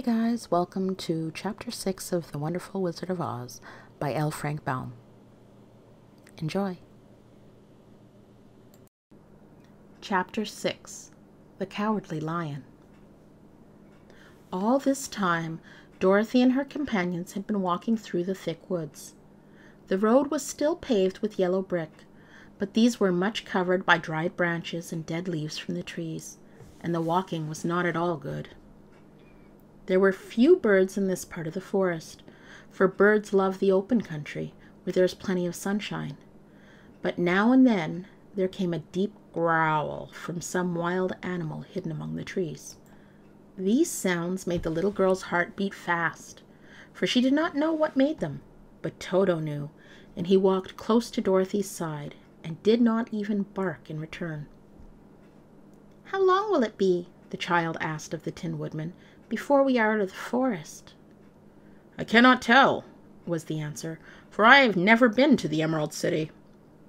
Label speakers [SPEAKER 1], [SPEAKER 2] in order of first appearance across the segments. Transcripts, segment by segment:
[SPEAKER 1] Hey guys, welcome to Chapter 6 of The Wonderful Wizard of Oz by L. Frank Baum. Enjoy. Chapter 6 The Cowardly Lion. All this time, Dorothy and her companions had been walking through the thick woods. The road was still paved with yellow brick, but these were much covered by dried branches and dead leaves from the trees, and the walking was not at all good. There were few birds in this part of the forest, for birds love the open country, where there is plenty of sunshine. But now and then there came a deep growl from some wild animal hidden among the trees. These sounds made the little girl's heart beat fast, for she did not know what made them, but Toto knew, and he walked close to Dorothy's side, and did not even bark in return. "How long will it be," the child asked of the Tin Woodman, "before we are out of the forest?" "I cannot tell," was the answer, "for I have never been to the Emerald City.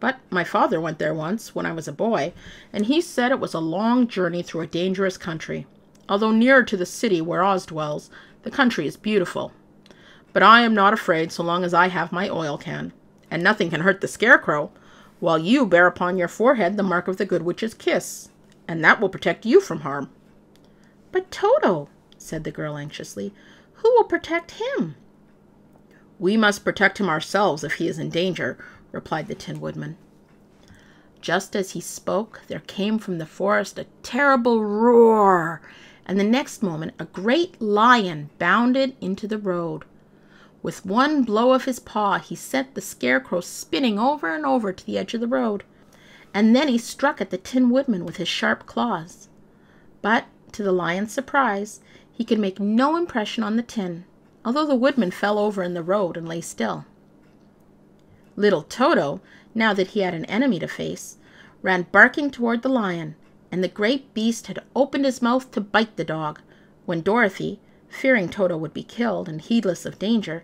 [SPEAKER 1] But my father went there once, when I was a boy, and he said it was a long journey through a dangerous country. Although nearer to the city where Oz dwells, the country is beautiful. But I am not afraid so long as I have my oil can, and nothing can hurt the Scarecrow, while you bear upon your forehead the mark of the Good Witch's kiss, and that will protect you from harm." "But Toto," said the girl anxiously, "who will protect him?" "We must protect him ourselves if he is in danger," replied the Tin Woodman. Just as he spoke, there came from the forest a terrible roar, and the next moment a great lion bounded into the road. With one blow of his paw, he sent the Scarecrow spinning over and over to the edge of the road, and then he struck at the Tin Woodman with his sharp claws. But, to the lion's surprise, he could make no impression on the tin, although the woodman fell over in the road and lay still. Little Toto, now that he had an enemy to face, ran barking toward the lion, and the great beast had opened his mouth to bite the dog, when Dorothy, fearing Toto would be killed and heedless of danger,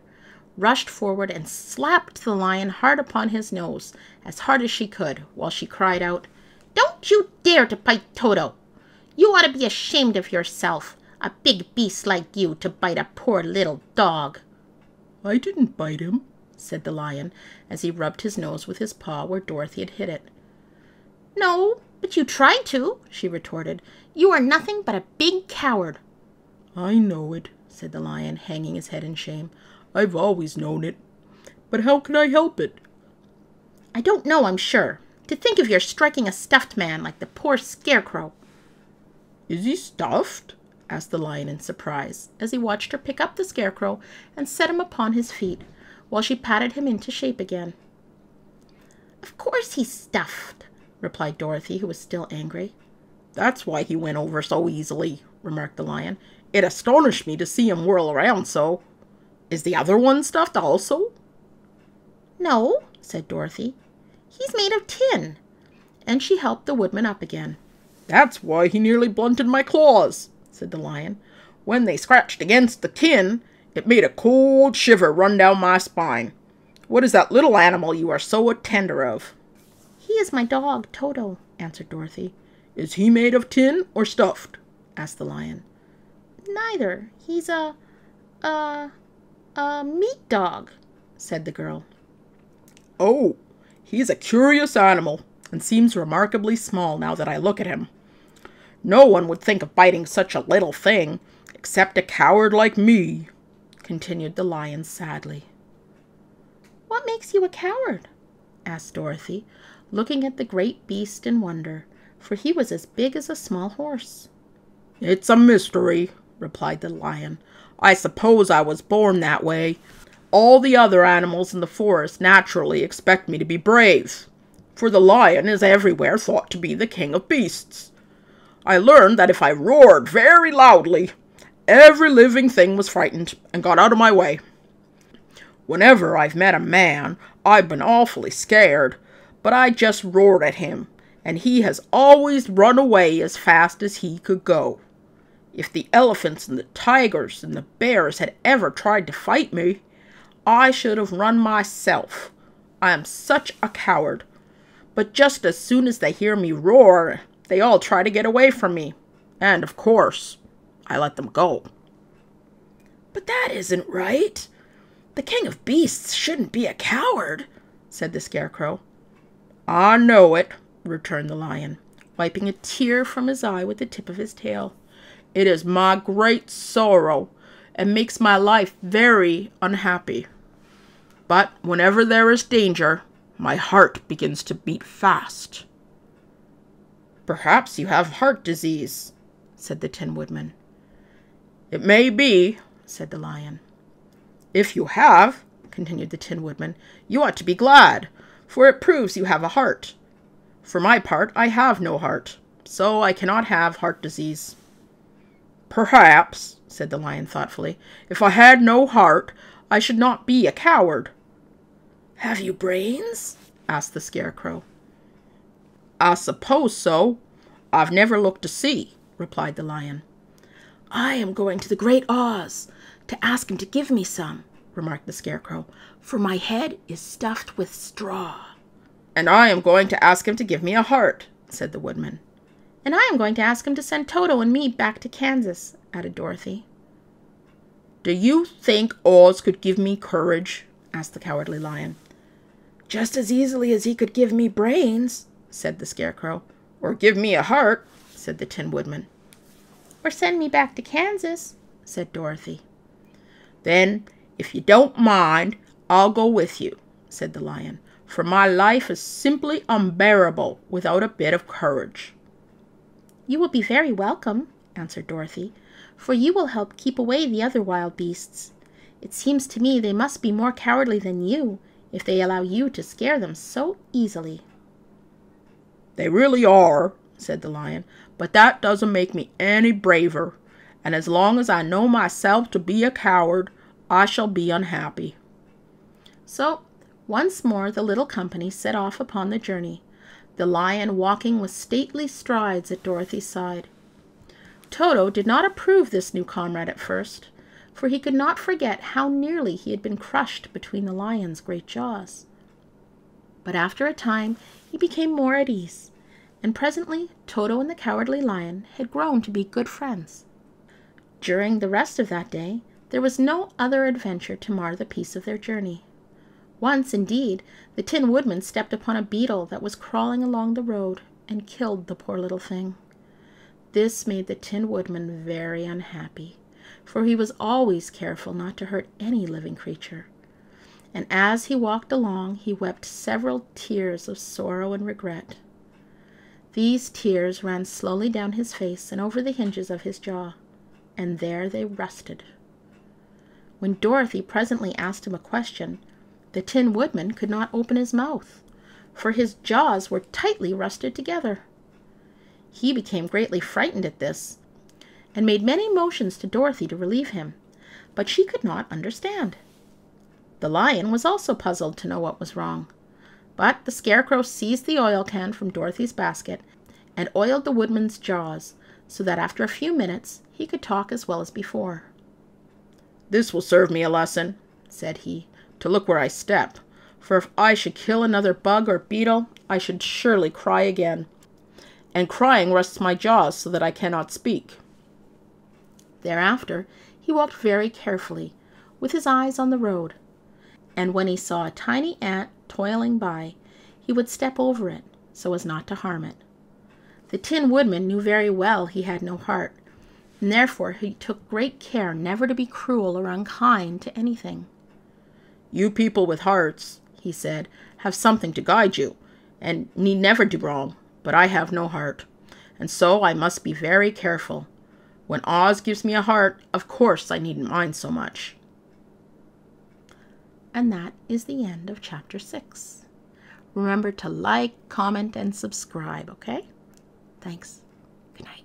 [SPEAKER 1] rushed forward and slapped the lion hard upon his nose, as hard as she could, while she cried out, "Don't you dare to bite Toto! You ought to be ashamed of yourself, a big beast like you to bite a poor little dog." "I didn't bite him," said the lion, as he rubbed his nose with his paw where Dorothy had hit it. "No, but you tried to," she retorted. "You are nothing but a big coward." "I know it," said the lion, hanging his head in shame. "I've always known it. But how can I help it?" "I don't know, I'm sure. To think of your striking a stuffed man like the poor Scarecrow." "Is he stuffed?" asked the lion in surprise, as he watched her pick up the Scarecrow and set him upon his feet, while she patted him into shape again. "Of course he's stuffed," replied Dorothy, who was still angry. "That's why he went over so easily," remarked the lion. "It astonished me to see him whirl around so. Is the other one stuffed also?" "No," said Dorothy. "He's made of tin." And she helped the woodman up again. "That's why he nearly blunted my claws," said the lion. "When they scratched against the tin, it made a cold shiver run down my spine. What is that little animal you are so tender of?" "He is my dog, Toto," answered Dorothy. "Is he made of tin or stuffed?" asked the lion. "Neither. He's a meat dog," said the girl. "Oh, he's a curious animal, and seems remarkably small now that I look at him. No one would think of biting such a little thing, except a coward like me," continued the lion sadly. "What makes you a coward?" asked Dorothy, looking at the great beast in wonder, for he was as big as a small horse. "It's a mystery," replied the lion. "I suppose I was born that way. All the other animals in the forest naturally expect me to be brave, for the lion is everywhere thought to be the king of beasts. I learned that if I roared very loudly, every living thing was frightened and got out of my way. Whenever I've met a man, I've been awfully scared, but I just roared at him, and he has always run away as fast as he could go. If the elephants and the tigers and the bears had ever tried to fight me, I should have run myself. I am such a coward. But just as soon as they hear me roar, they all try to get away from me. And, of course, I let them go." "But that isn't right. The king of beasts shouldn't be a coward," said the Scarecrow. "I know it," returned the Lion, wiping a tear from his eye with the tip of his tail. "It is my great sorrow, and makes my life very unhappy. But whenever there is danger, my heart begins to beat fast." "Perhaps you have heart disease," said the Tin Woodman. "It may be," said the Lion. "If you have," continued the Tin Woodman, "you ought to be glad, for it proves you have a heart. For my part, I have no heart, so I cannot have heart disease." "Perhaps," said the Lion thoughtfully, "if I had no heart, I should not be a coward." "Have you brains?" asked the Scarecrow. "I suppose so. I've never looked to see," replied the Lion. "I am going to the Great Oz to ask him to give me some," remarked the Scarecrow, "for my head is stuffed with straw." "And I am going to ask him to give me a heart," said the Woodman. "And I am going to ask him to send Toto and me back to Kansas," added Dorothy. "Do you think Oz could give me courage?" asked the Cowardly Lion. "Just as easily as he could give me brains," said the Scarecrow. "Or give me a heart," said the Tin Woodman. "Or send me back to Kansas," said Dorothy. "Then, if you don't mind, I'll go with you," said the Lion, "for my life is simply unbearable without a bit of courage." "You will be very welcome," answered Dorothy, "for you will help keep away the other wild beasts. It seems to me they must be more cowardly than you, if they allow you to scare them so easily." "They really are," said the Lion, "but that doesn't make me any braver, and as long as I know myself to be a coward, I shall be unhappy." So, once more the little company set off upon the journey, the Lion walking with stately strides at Dorothy's side. Toto did not approve this new comrade at first, for he could not forget how nearly he had been crushed between the Lion's great jaws. But after a time he became more at ease, and presently Toto and the Cowardly Lion had grown to be good friends. During the rest of that day there was no other adventure to mar the peace of their journey. Once, indeed, the Tin Woodman stepped upon a beetle that was crawling along the road and killed the poor little thing. This made the Tin Woodman very unhappy, for he was always careful not to hurt any living creature. And as he walked along, he wept several tears of sorrow and regret. These tears ran slowly down his face and over the hinges of his jaw, and there they rested. When Dorothy presently asked him a question, the Tin Woodman could not open his mouth, for his jaws were tightly rusted together. He became greatly frightened at this, and made many motions to Dorothy to relieve him, but she could not understand. The Lion was also puzzled to know what was wrong, but the Scarecrow seized the oil can from Dorothy's basket and oiled the Woodman's jaws, so that after a few minutes he could talk as well as before. "This will serve me a lesson," said he, "to look where I step, for if I should kill another bug or beetle, I should surely cry again, and crying rusts my jaws so that I cannot speak." Thereafter he walked very carefully, with his eyes on the road, and when he saw a tiny ant toiling by, he would step over it, so as not to harm it. The Tin Woodman knew very well he had no heart, and therefore he took great care never to be cruel or unkind to anything. "You people with hearts," he said, "have something to guide you, and need never do wrong, but I have no heart, and so I must be very careful. When Oz gives me a heart, of course I needn't mind so much." And that is the end of Chapter 6. Remember to like, comment, and subscribe, okay? Thanks. Good night.